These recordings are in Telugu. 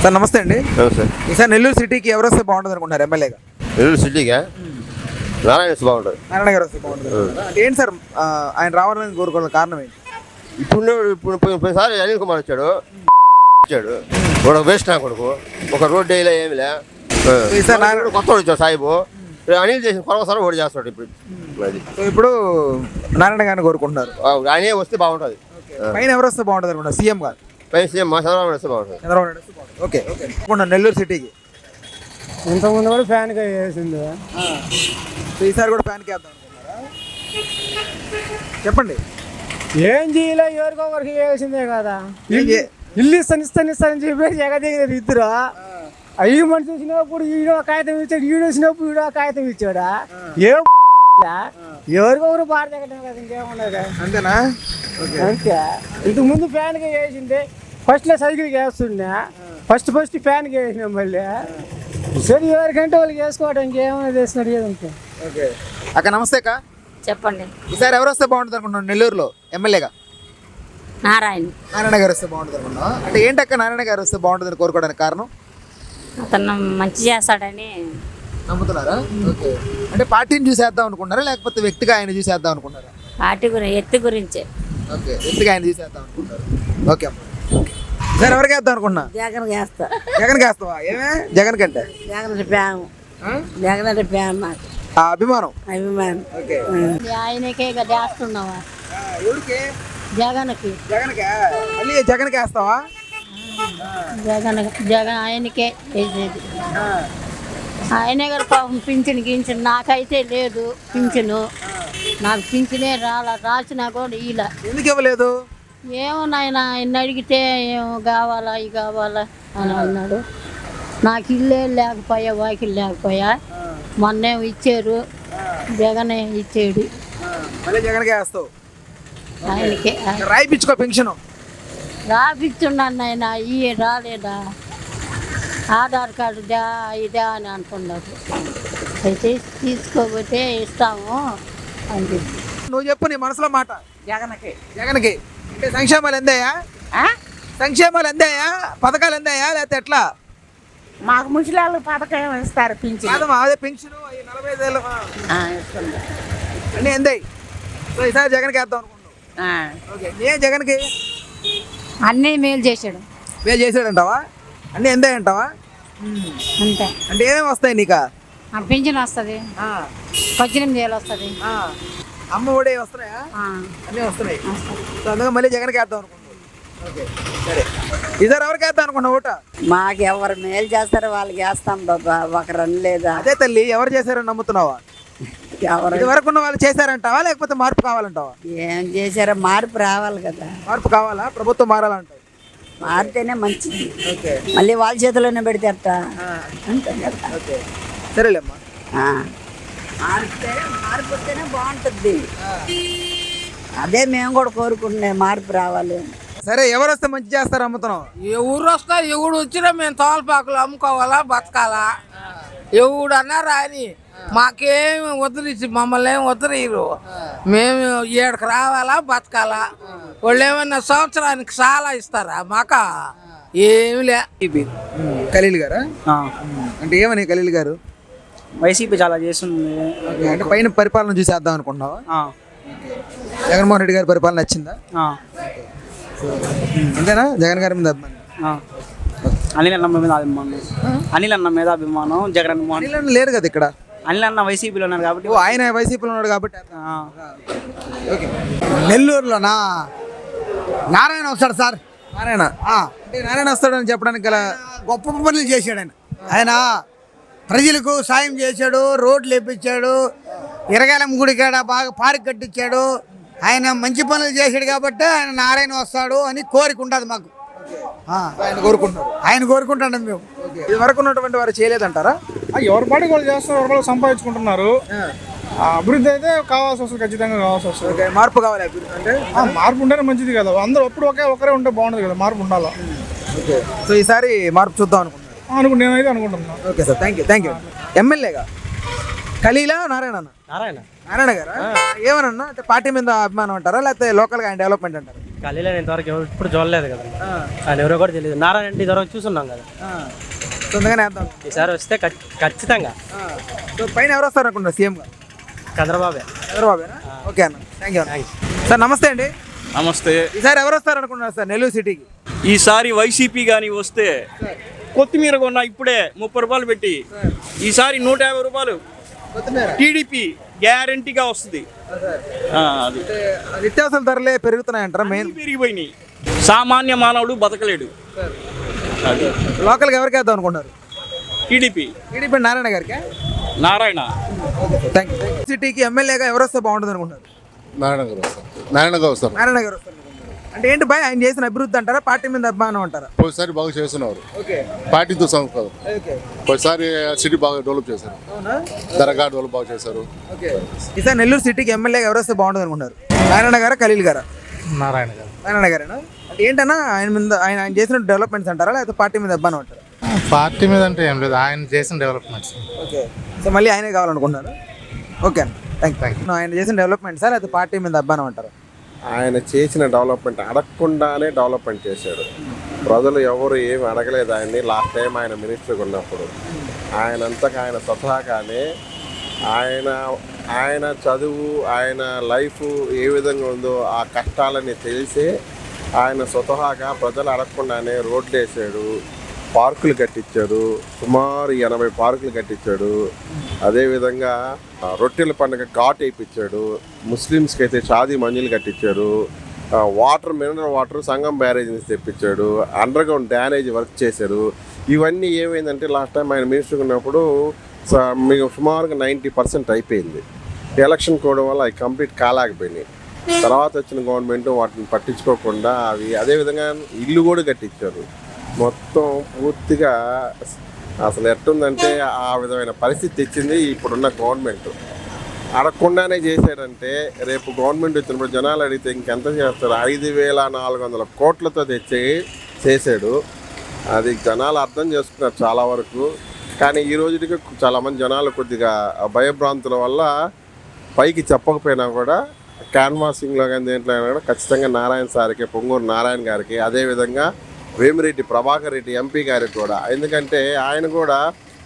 సార్ నమస్తే అండి. నమస్తే. ఈసారి నెల్లూరు సిటీకి ఎవరు వస్తే బాగుంటుంది అనుకుంటున్నారు ఎమ్మెల్యేగా? నెల్లూరు సిటీగా నారాయణ వస్తే బాగుంటుంది. నారాయణ గారు వస్తే బాగుంటుంది. అంటే ఏంటి సార్ ఆయన రావాలని కోరుకోవడం కారణం ఏంటి? ఇప్పుడు పోయినసారి అనిల్ కుమార్ వచ్చాడు ఒక వేస్ట్ నా కొడుకు, ఒక రోడ్ డేలో ఏమి లే. ఈసారి నారాయణ కొత్త వచ్చాడు సాయిబు, అనిల్ చేసిన కొరవసారి ఓడి చేస్తాడు. ఇప్పుడు నారాయణ గారిని కోరుకుంటున్నారు. ఆయనే వస్తే బాగుంటుంది. పైన ఎవరు వస్తే బాగుంటుంది అనుకుంటున్నారు? సీఎం గారు పైన సీఎం చంద్రబాబు వస్తే బాగుంటుంది. చంద్రబాబు నాయుడు వస్తే బాగుంటుంది. Okay okay. నెల్లూరు సిటీకి ఇంతకుముందు కూడా ఫ్యాన్గా వేసింది, ఈసారి కూడా ఫ్యాన్కి వేద్దాం అనుకుంటున్నారా? చెప్పండి. ఏం చేయలే, ఎవరికొకరికి వేసిందే కదా. ఇల్లు ఇస్తాను చెప్పేసి ఎగదిగిన ఇద్దరు అయ్యి మనిషి వచ్చినప్పుడు ఈడో కాగితం ఇచ్చాడు, ఈడు వచ్చినప్పుడు ఈడో కాగితం ఇచ్చాడా. ఎవరికొకరు బాధ తగ్గడం కదా, ఇంకేమున్నది. అంతేనా? అంతే. ఇంతకుముందు ఫ్యాన్గా వేసింది, ఫస్ట్లో సైకిల్కి వేస్తుండే, ఫస్ట్ ఫ్యాన్కి వేసినాం. మళ్ళీ సరే ఎవరికంటే వాళ్ళకి వేసుకోవడానికి ఏమైనా వేసినాడు ఏదంటే. ఓకే అక్క నమస్తే అక్క. చెప్పండి. ఈసారి ఎవరు వస్తే బాగుంటుంది అనుకుంటున్నాను నెల్లూరులో ఎమ్మెల్యేగా? నారాయణ గారు వస్తే బాగుంటుంది అనుకున్నా. అంటే ఏంటక్క నారాయణ గారు వస్తే బాగుంటుందని కోరుకోవడానికి కారణం? అతను మంచి చేస్తాడని నమ్ముతున్నారా? ఓకే. అంటే పార్టీని చూసేద్దాం అనుకున్నారా లేకపోతే వ్యక్తిగా ఆయన చూసేద్దాం అనుకున్నారా? పార్టీ ఎత్తు గురించే. ఓకే వ్యక్తిగా ఆయన చూసేద్దాం అనుకుంటారు. ఓకే అమ్మ. సార్ ఎవరికి వేద్దాం అనుకున్నా? జగన్ వేస్తా. జగన్ వేస్తావా? ఏమే జగన్ కంటే? జగన్ ప్రేమ, జగన్ అంటే ప్రేమ నాకు, అభిమానం. ఓకే. ఆయనకే వేస్తున్నావా? ఎవరికి? జగన్కి. జగన్కే? మళ్ళీ జగన్కి వేస్తావా? జగన్ ఆయనకే వేసేది. ఆయనే గారు పాపం పింఛను నాకైతే లేదు పింఛను. నాకు పింఛనే రాసినా కూడా ఇలా. ఎందుకు ఇవ్వలేదు? ఏమో నాయన ఆయన అడిగితే ఏమో కావాలా ఇవి కావాలా అని అన్నాడు. నాకు ఇల్లే లేకపోయా, వాకిలు లేకపోయా. మొన్నే ఇచ్చారు, జగనే ఇచ్చాడు. మళ్ళీ జగన్కే వేస్తావు? ఆయనకే రాయిపించుకో పెన్షన్. రాపిస్తున్నాను నాయన, ఇవి రాలేదా? ఆధార్ కార్డు ఇదే అని అంటున్నారు. అయితే తీసుకోకపోతే ఇస్తాము అని చెప్పి. నువ్వు చెప్పు నీ మనసులో మాట. జగన్కి. జగన్కి అంటే సంక్షేమాలు ఎందాయా? సంక్షేమాలు ఎందాయా? పథకాలు ఎందాయా లేకపోతే ఎట్లా? మాకు ముసలాళ్ళు పథకం ఇస్తారు, పింఛన్. కాదమ్మా అదే పెన్షన్ 45 ఏళ్ళు అన్నీ ఎందాయి. సో ఈసారి జగన్కి వేద్దాం అనుకుంటున్నావు. ఓకే. ఏ జగన్కి అన్నీ మేలు చేశాడు. మేలు చేసాడంటావా? అన్నీ ఎందాయి అంటావా? అంతే. అంటే ఏమేమి వస్తాయి నీకు? పింఛన్ వస్తుంది, 18,000 వస్తుంది, అమ్మ ఒడి వస్తున్నాయా? అన్నీ వస్తున్నాయి. సో అందుకని మళ్ళీ జగన్కి వేద్దాం అనుకుంటున్నావు. ఓకే సరే. ఈసారి ఎవరికి వేద్దాం అనుకున్నావు ఓట? మాకు ఎవరు మేలు చేస్తారో వాళ్ళకి వేస్తాం బాబా, ఒకరని లేదా. అదే తల్లి ఎవరు చేశారని నమ్ముతున్నావా? ఎవరు ఇది వరకు ఉన్న వాళ్ళు చేశారంటావా లేకపోతే మార్పు కావాలంటావా? ఏం చేశారో మార్పు రావాలి కదా. మార్పు కావాలా? ప్రభుత్వం మారాలంటావు? మారితేనే మంచిది. ఓకే. మళ్ళీ వాళ్ళ చేతిలోనే పెడితే అట్ట అంతే కదా. ఓకే సరేలేమ్మా. మార్పు వస్తేనే బాగుంటుంది. అదే మేము కూడా కోరుకుంటున్నాం, మార్పు రావాలి. సరే ఎవరు వస్తే మంచి చేస్తారు అమ్ముతున్నాం? ఎవరు వస్తా ఎవడు వచ్చినా మేము తోలపాకులు అమ్ముకోవాలా, బతకాలా. ఎవడు అన్నారా అని మాకేమి వదిలిచ్చి మమ్మల్ని ఏమి వదిలేరు. మేము ఏడకి రావాలా, బతకాలా. వాళ్ళు ఏమన్నా సంవత్సరానికి చాలా ఇస్తారా? మాకా ఏమి లే. ఖలీల్ గారా? అంటే ఏమని ఖలీల్ గారు? వైసీపీ చాలా చేస్తుంది. అంటే పైన పరిపాలన చూసేద్దాం అనుకుంటున్నావా? జగన్మోహన్ రెడ్డి గారి పరిపాలన నచ్చిందా? అంతేనా? జగన్ గారి మీద అభిమానం? అనిల్ అన్న మీద అభిమానం. జగన్ అనిల్ అన్న లేరు కదా ఇక్కడ. అనిల్ అన్న వైసీపీలో ఉన్నారు కాబట్టి. ఆయన వైసీపీలో ఉన్నాడు కాబట్టి. ఓకే. నెల్లూరులోనా నారాయణ వస్తాడు సార్. నారాయణ అంటే నారాయణ వస్తాడని చెప్పడానికి గల గొప్ప పనులు చేశాడు ఆయన. ఆయన ప్రజలకు సాయం చేశాడు, రోడ్లు వేపించాడు, ఇరగాలమ్మ గుడి కాడ బాగా పార్క్ కట్టించాడు. ఆయన మంచి పనులు చేశాడు కాబట్టి ఆయన నారాయణ వస్తాడు అని కోరిక ఉంటుంది మాకు. ఆయన కోరుకుంటాడు మేము. ఇది వరకు ఉన్నటువంటి వారు చేయలేదంటారా? ఎవరి పాటికి వాళ్ళు చేస్తారు, ఎవరి పాటికి సంపాదించుకుంటున్నారు. అభివృద్ధి అయితే కావాల్సి వస్తుంది, ఖచ్చితంగా కావాల్సి వస్తుంది. మార్పు కావాలి. అభివృద్ధి అంటే మార్పు ఉంటేనే మంచిది కదా. అందరూ ఎప్పుడు ఒకరే ఉంటే బాగుంటుంది కదా, మార్పు ఉండాలా. ఓకే. సో ఈసారి మార్పు చూద్దాం అనుకుంటున్నాను. నేనైతే అనుకుంటున్నాను. Okay sir, thank you. ఎమ్మెల్యేగా ఖలీలా నారాయణ గారా? ఏమనన్నా అంటే పార్టీ మీద అభిమానం అంటారా లేకపోతే లోకల్గా ఆయన డెవలప్మెంట్ అంటారా? ఖాళీలో ఇంతవరకు ఇప్పుడు చూడలేదు కదా, ఆయన ఎవరో కూడా తెలియదు. నారాయణ అంటే ఇంతవరకు చూస్తున్నాం కదా, తొందరగానే వేద్దాం. ఈసారి వస్తే ఖచ్చితంగా సో పైన ఎవరు వస్తారు అనుకుంటున్నారు సీఎంగా? చంద్రబాబే. చంద్రబాబేనా? ఓకే అన్న, థ్యాంక్ యూ. సార్ నమస్తే అండి. నమస్తే. ఈసారి ఎవరు వస్తారు అనుకుంటున్నారు సార్ నెల్లూరు సిటీకి? ఈసారి వైసీపీ కానీ వస్తే కొత్తిమీర కొన్నా ఇప్పుడే 30 రూపాయలు పెట్టి, ఈసారి 150 రూపాయలు టీడీపీ గ్యారంటీగా వస్తుంది. అది నిత్యావసర ధరలే పెరుగుతున్నాయంటారా? మెయిన్ పెరిగిపోయినాయి, సామాన్య మానవుడు బతకలేడు. అది లోకల్గా ఎవరికి వేద్దాం అనుకుంటున్నారు? టీడీపీ. టీడీపీ నారాయణ గారికి. నారాయణ. Thank you. సిటీకి ఎమ్మెల్యేగా ఎవరు వస్తే బాగుంటుంది అనుకుంటున్నారు? నారాయణ గారు వస్తారు. నారాయణ గారు వస్తారు. నారాయణ గారు వస్తారు. అంటే ఏంటి బాయ్, ఆయన చేసిన అభివృద్ధి అంటారా, పార్టీ మీద అభిమానం అంటారా? ఒకసారి బాగా చేస్తున్నారు, ఓకే. పార్టీతో సంస్థ. ఓకే. ఒకసారి సిటీ బాగా డెవలప్ చేశారు, అవునా? దర్గా డెవలప్ బాగా చేశారు. ఓకే. ఈసారి నెల్లూరు సిటీకి ఎమ్మెల్యేగా ఎవరు వస్తే బాగుంటుంది అనుకుంటారు? నారాయణ గారా, ఖలీల్ గారా? నారాయణ గారు. నారాయణ గారేనా? అంటే ఏంటన్నా ఆయన మీద ఆయన చేసిన డెవలప్మెంట్స్ అంటారా, లేకపోతే పార్టీ మీద అభిమానం అంటారా? పార్టీ మీద అంటే ఏం లేదు, ఆయన చేసిన డెవలప్మెంట్స్. ఓకే. సో మళ్ళీ ఆయనే కావాలనుకుంటున్నారు. ఓకే అన్న, థ్యాంక్ యూ. ఆయన చేసిన డెవలప్మెంట్స్ లేకపోతే పార్టీ మీద అభిమానం అంటారా? ఆయన చేసిన డెవలప్మెంట్ అడగకుండానే డెవలప్మెంట్ చేశాడు. ప్రజలు ఎవరు ఏమి అడగలేదు ఆయన్ని. లాస్ట్ టైం ఆయన మినిస్టర్గా ఉన్నప్పుడు ఆయనంతగా ఆయన స్వతహాగానే ఆయన చదువు, ఆయన లైఫ్ ఏ విధంగా ఉందో ఆ కష్టాలని తెలిసి ఆయన స్వతహాగా ప్రజలు అడగకుండానే రోడ్లు వేసాడు, పార్కులు కట్టించాడు. సుమారు 80 పార్కులు కట్టించాడు. అదేవిధంగా రొట్టెల పండుగ ఘాట్ వేయించాడు. ముస్లిమ్స్కి అయితే షాదీ మంజిలు కట్టించాడు. మినరల్ వాటర్ సంగం బ్యారేజ్ నుంచి తెప్పించాడు. అండర్ గ్రౌండ్ డ్యానేజ్ వర్క్ చేశారు. ఇవన్నీ ఏమైందంటే లాస్ట్ టైం ఆయన మినిస్టర్ ఉన్నప్పుడు మీకు సుమారుగా 90% అయిపోయింది. ఎలక్షన్ కోవడం వల్ల అవి కంప్లీట్ కాలేకపోయినాయి. తర్వాత వచ్చిన గవర్నమెంట్ వాటిని పట్టించుకోకుండా అవి అదేవిధంగా ఇల్లు కూడా కట్టించారు. మొత్తం పూర్తిగా అసలు ఎట్టుందంటే ఆ విధమైన పరిస్థితి తెచ్చింది ఇప్పుడున్న గవర్నమెంట్. అడగకుండానే చేశాడంటే రేపు గవర్నమెంట్ వచ్చినప్పుడు జనాలు అడిగితే ఇంకెంత చేస్తారు? 5,400 కోట్లతో చేశాడు. అది జనాలు అర్థం చేసుకున్నారు చాలా వరకు. కానీ ఈ రోజుకి చాలామంది జనాలు కొద్దిగా భయభ్రాంతుల వల్ల పైకి చెప్పకపోయినా కూడా క్యాన్వాసింగ్లో కానీ దేంట్లో అయినా కూడా ఖచ్చితంగా నారాయణ సార్కి, పొంగూరు నారాయణ గారికి, అదేవిధంగా వేమిరెడ్డి ప్రభాకర్ రెడ్డి ఎంపీ గారికి కూడా. ఎందుకంటే ఆయన కూడా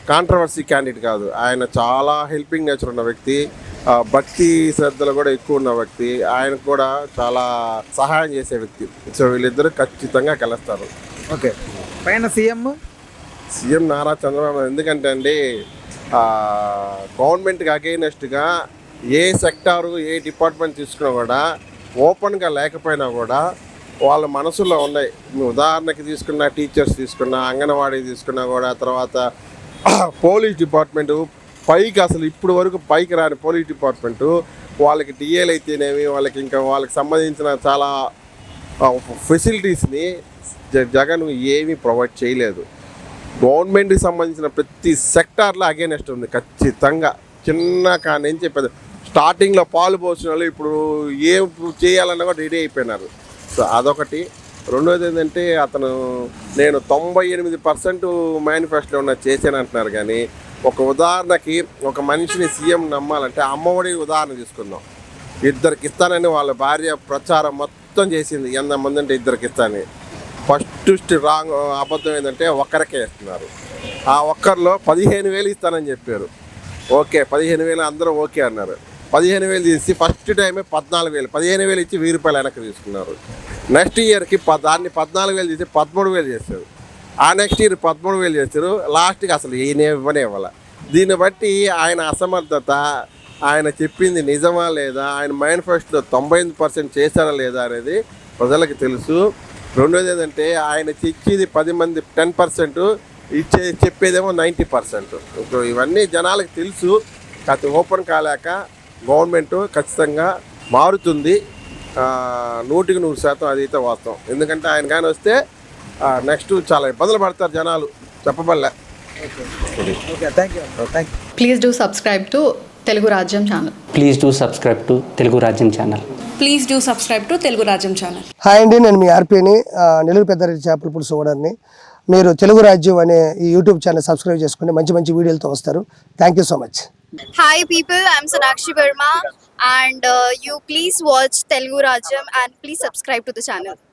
కాంట్రవర్సీ క్యాండిడేట్ కాదు, ఆయన చాలా హెల్పింగ్ నేచర్ ఉన్న వ్యక్తి, భక్తి శ్రద్ధలు కూడా ఎక్కువ ఉన్న వ్యక్తి, ఆయన కూడా చాలా సహాయం చేసే వ్యక్తి. సో వీళ్ళిద్దరూ ఖచ్చితంగా కలుస్తారు. ఓకే. పైన సీఎం నారా చంద్రబాబు. ఎందుకంటే అండి గవర్నమెంట్కి అగైనెస్ట్గా ఏ సెక్టారు, ఏ డిపార్ట్మెంట్ తీసుకున్నా కూడా ఓపెన్గా లేకపోయినా కూడా వాళ్ళ మనసులో ఉన్నాయి. ఉదాహరణకి తీసుకున్న టీచర్స్ తీసుకున్నా, అంగన్వాడీ తీసుకున్నా కూడా, తర్వాత పోలీస్ డిపార్ట్మెంటు పైకి అసలు ఇప్పుడు వరకు పైకి రాని పోలీస్ డిపార్ట్మెంటు వాళ్ళకి డిఏలు అయితేనేమి, వాళ్ళకి సంబంధించిన చాలా ఫెసిలిటీస్ని జగన్ ఏమీ ప్రొవైడ్ చేయలేదు. గవర్నమెంట్కి సంబంధించిన ప్రతి సెక్టార్లో అగైనెస్ట్ ఉంది ఖచ్చితంగా. చిన్న కానించి పెద్ద స్టార్టింగ్లో పాలు పోసిన వాళ్ళు ఇప్పుడు ఏం చేయాలన్నా కూడా రెడీ అయిపోయినారు. సో అదొకటి. రెండోది ఏంటంటే నేను 98% మేనిఫెస్టోలో ఉన్న చేశాను అంటున్నారు. కానీ ఒక ఉదాహరణకి ఒక మనిషిని సీఎం నమ్మాలంటే అమ్మఒడి ఉదాహరణ తీసుకుందాం. 2కి ఇస్తానని వాళ్ళ భార్య ప్రచారం మొత్తం చేసింది. 100 మంది అంటే 2కి ఇస్తానని. ఫస్ట్ రాంగ్ అబద్ధం ఏంటంటే ఒక్కరికే ఇస్తున్నారు. ఆ ఒక్కరిలో 15,000 ఇస్తానని చెప్పారు. ఓకే, 15,000 అందరూ ఓకే అన్నారు. 15,000 తీసి ఫస్ట్ టైమే 14,000, 15,000 ఇచ్చి 1,000 రూపాయలు వెనక్కి తీసుకున్నారు. నెక్స్ట్ ఇయర్కి దాన్ని 14,000 తీసి 13,000 చేశారు. ఆ నెక్స్ట్ ఇయర్ 13,000 చేశారు. లాస్ట్కి అసలు ఇవ్వనే ఇవ్వాలి. దీన్ని బట్టి ఆయన అసమర్థత, ఆయన చెప్పింది నిజమా లేదా, ఆయన మేనిఫెస్టోలో 98% చేశారా లేదా అనేది ప్రజలకు తెలుసు. రెండోది ఏంటంటే ఆయన ఇచ్చేది 10 మంది 10%, చెప్పేదేమో 90%. సో ఇవన్నీ జనాలకు తెలుసు. కాకపోతే ఓపెన్ కాలేక గవర్నమెంట్ ఖచ్చితంగా మారుతుంది. 100% అదైతే వాస్తవం. ఎందుకంటే ఆయన కానీ వస్తే నెక్స్ట్ చాలా ఇబ్బందులు పడతారు జనాలు, చెప్పబడలే. Please do subscribe to Telugu Rajyam channel. Hi అండి, నేను మీ ఆర్పీని, నెల్లూరు పెద్దారెడ్డి చేపల పులుసు ఓనర్ని. మీరు తెలుగు రాజ్యం అనే ఈ యూట్యూబ్ ఛానల్ సబ్స్క్రైబ్ చేసుకుని మంచి మంచి వీడియోలతో వస్తారు. Thank you so much. Hi people, I'm Sonakshi Varma. and you please watch Telugu Rajyam and please subscribe to the channel.